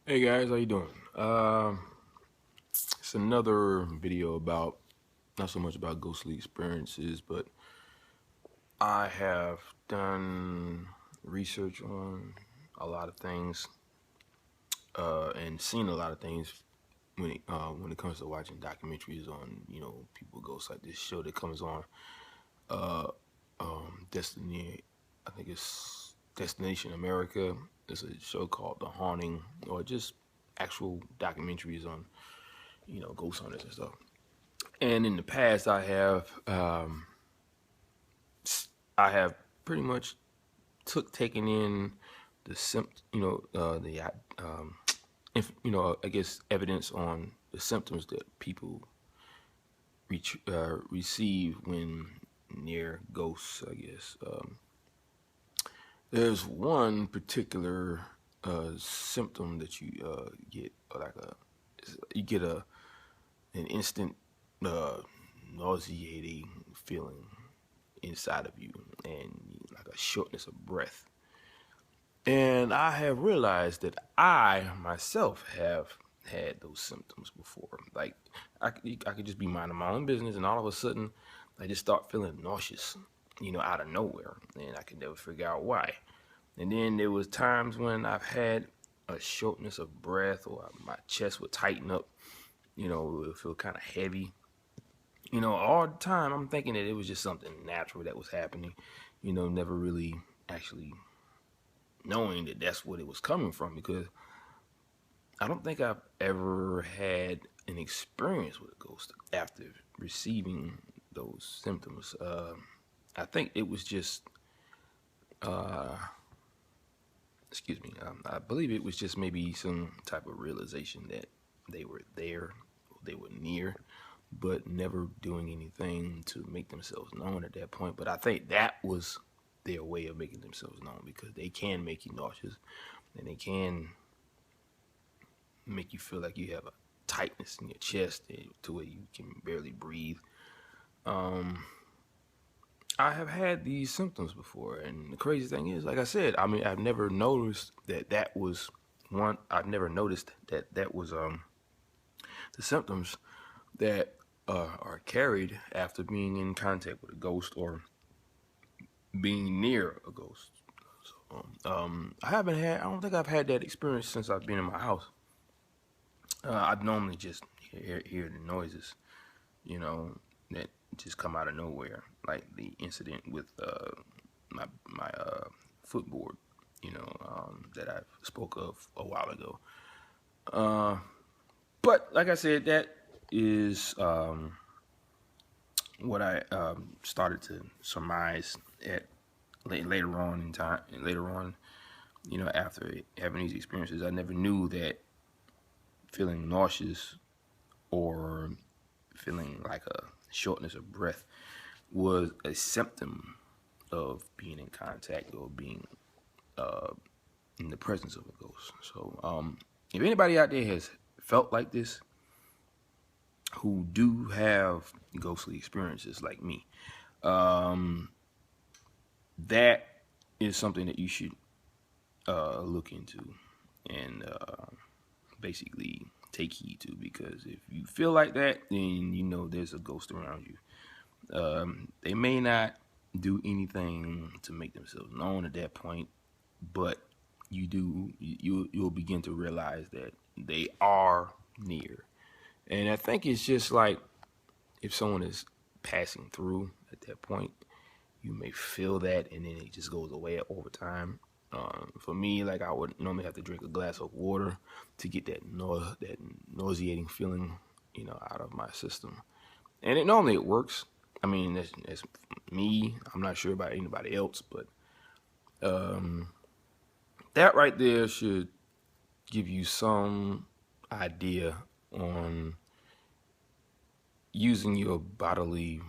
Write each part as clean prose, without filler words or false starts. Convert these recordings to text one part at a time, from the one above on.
Hey guys, how you doing? It's another video about not so much about ghostly experiences, but I have done research on a lot of things and seen a lot of things when it comes to watching documentaries on people ghosts like this show that comes on uh, Destiny. I think it's Destination America. It's a show called The Haunting, or just actual documentaries on ghost hunters and stuff. And in the past, I have pretty much taken in the I guess evidence on the symptoms that people receive when near ghosts. I guess there's one particular symptom that you get, like you get an instant uh, nauseating feeling inside of you, and like a shortness of breath. And I have realized that I myself have had those symptoms before. Like I could just be minding my own business, and all of a sudden, I just start feeling nauseous, out of nowhere, and I could never figure out why. And then there was times when I've had a shortness of breath, or my chest would tighten up. It would feel kind of heavy. All the time I'm thinking that it was just something natural that was happening. Never really actually knowing that that's what it was coming from, because I don't think I've ever had an experience with a ghost after receiving those symptoms. I think it was just, uh, excuse me, I believe it was just maybe some type of realization that they were there, they were near, but never doing anything to make themselves known at that point. But I think that was their way of making themselves known, because they can make you nauseous, and they can make you feel like you have a tightness in your chest to where you can barely breathe. Um, I have had these symptoms before, and the crazy thing is, like I said, I mean, I've never noticed that was one. I've never noticed that was the symptoms that are carried after being in contact with a ghost or being near a ghost. So, I haven't had. I don't think I've had that experience since I've been in my house. I normally just hear the noises, you know, that just come out of nowhere, like the incident with my footboard, that I spoke of a while ago. Uh, but like I said, that is what I started to surmise at later on in time. Later on, after having these experiences, I never knew that feeling nauseous or feeling like a shortness of breath was a symptom of being in contact or being uh, in the presence of a ghost. So, if anybody out there has felt like this, who do have ghostly experiences like me, um, that is something that you should look into and basically take heed to, because if you feel like that, then there's a ghost around you. They may not do anything to make themselves known at that point, but you'll begin to realize that they are near. And I think it's just like if someone is passing through at that point, you may feel that, and then it just goes away over time. For me, like, I would normally have to drink a glass of water to get that nauseating feeling, out of my system. And it normally it works. I mean, that's me. I'm not sure about anybody else, but um, that right there should give you some idea on using your bodily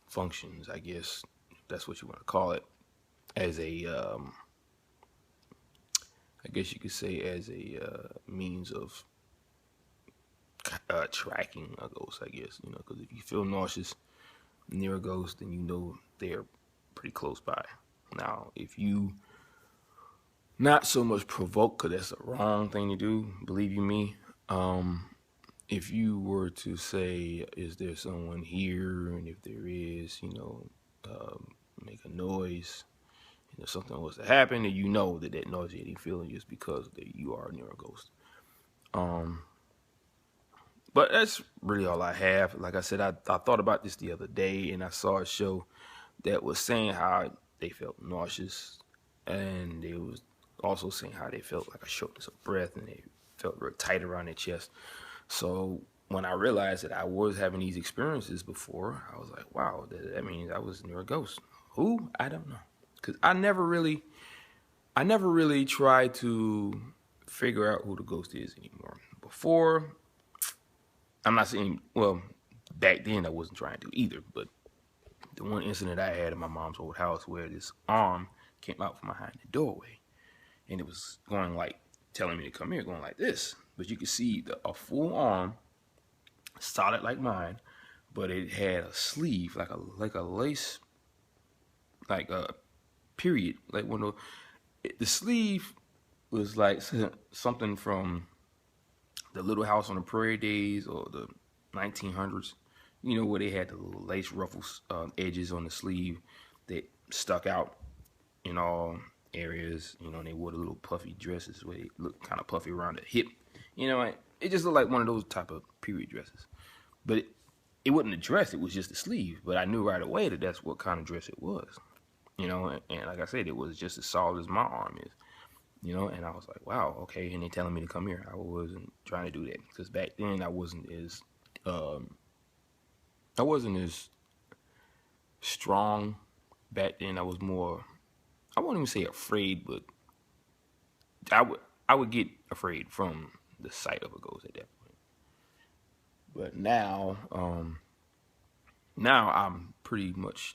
functions, I guess, if that's what you want to call it, as a, I guess you could say, as a means of tracking a ghost, I guess, because if you feel nauseous near a ghost, then they're pretty close by. Now, if you not so much provoke, because that's the wrong thing to do, believe you me. If you were to say, is there someone here? And if there is, make a noise. And if something was to happen, and you know that that nauseating feeling is because that you are near a ghost. But that's really all I have. Like I said, I thought about this the other day, and I saw a show that was saying how they felt nauseous, and they was also saying how they felt like a shortness of breath, and they felt real tight around their chest. So when I realized that I was having these experiences before, I was like, wow, that means I was near a ghost. Who? I don't know, because I never really tried to figure out who the ghost is anymore. Before, I'm not saying, well, back then I wasn't trying to either, but the one incident I had in my mom's old house where this arm came out from behind the doorway, and it was going like, telling me to come here, going like this. But you could see a full arm, solid like mine, but it had a sleeve, like a lace, like a period, like one of the sleeve was like something from the Little House on the Prairie days or the 1900s, where they had the little lace ruffles edges on the sleeve that stuck out in all areas. And they wore the little puffy dresses where they looked kind of puffy around the hip. It just looked like one of those type of period dresses. But it wasn't a dress, it was just a sleeve. But I knew right away that that's what kind of dress it was. And like I said, it was just as solid as my arm is. And I was like, wow, okay. And they telling me to come here. I wasn't trying to do that because back then I wasn't as strong. Back then I was more, I won't even say afraid, but I would get afraid from the sight of a ghost at that point. But now I'm pretty much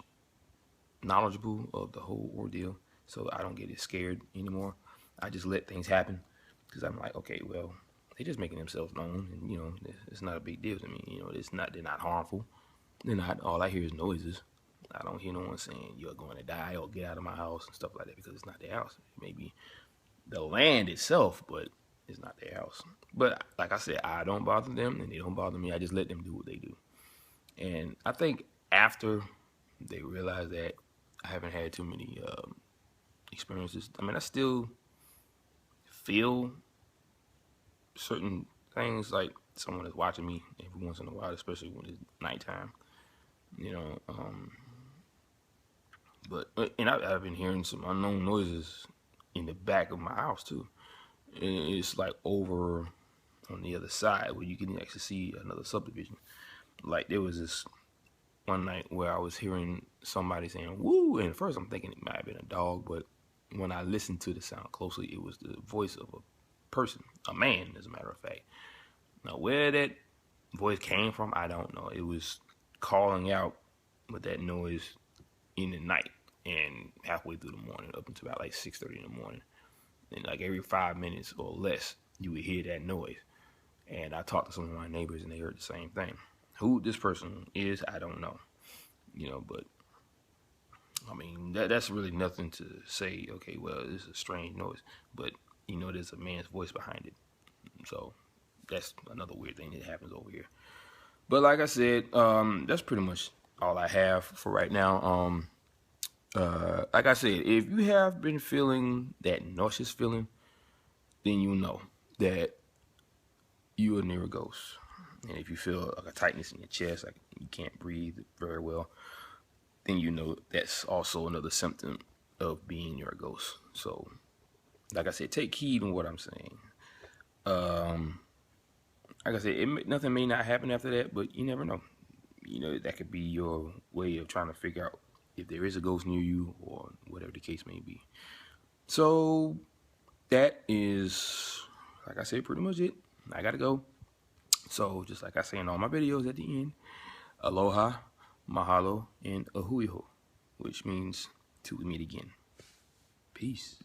knowledgeable of the whole ordeal, so I don't get as scared anymore. I just let things happen because I'm like, okay, well, they're just making themselves known, and it's not a big deal to me. They're not harmful. They're not. All I hear is noises. I don't hear no one saying you're going to die or get out of my house and stuff like that because it's not their house. Maybe the land itself, but it's not their house. But like I said, I don't bother them and they don't bother me. I just let them do what they do. And I think after they realize that I haven't had too many experiences, I mean, I still feel certain things like someone is watching me every once in a while, especially when it's nighttime. You know, and I've been hearing some unknown noises in the back of my house too. And it's like over on the other side where you can actually see another subdivision. Like there was this one night where I was hearing somebody saying "woo," and at first I'm thinking it might have been a dog, but when I listened to the sound closely, it was the voice of a person, a man, as a matter of fact. Now where that voice came from, I don't know. It was calling out with that noise in the night and halfway through the morning, up until about like 6:30 in the morning. And like every 5 minutes or less, you would hear that noise. And I talked to some of my neighbors, and they heard the same thing. Who this person is, I don't know. But I mean, that's really nothing to say, okay, well, this is a strange noise. But, there's a man's voice behind it. So that's another weird thing that happens over here. But like I said, that's pretty much all I have for right now. Like I said, if you have been feeling that nauseous feeling, then you know that you are near a ghost. And if you feel like a tightness in your chest, like you can't breathe very well, then you know that's also another symptom of being near a ghost. So, like I said, take heed in what I'm saying. Like I said, nothing may not happen after that, but you never know. That could be your way of trying to figure out if there is a ghost near you or whatever the case may be. So that is, like I said, pretty much it. I gotta go. So just like I say in all my videos at the end, aloha, mahalo, and ahuiho, which means till we meet again. Peace.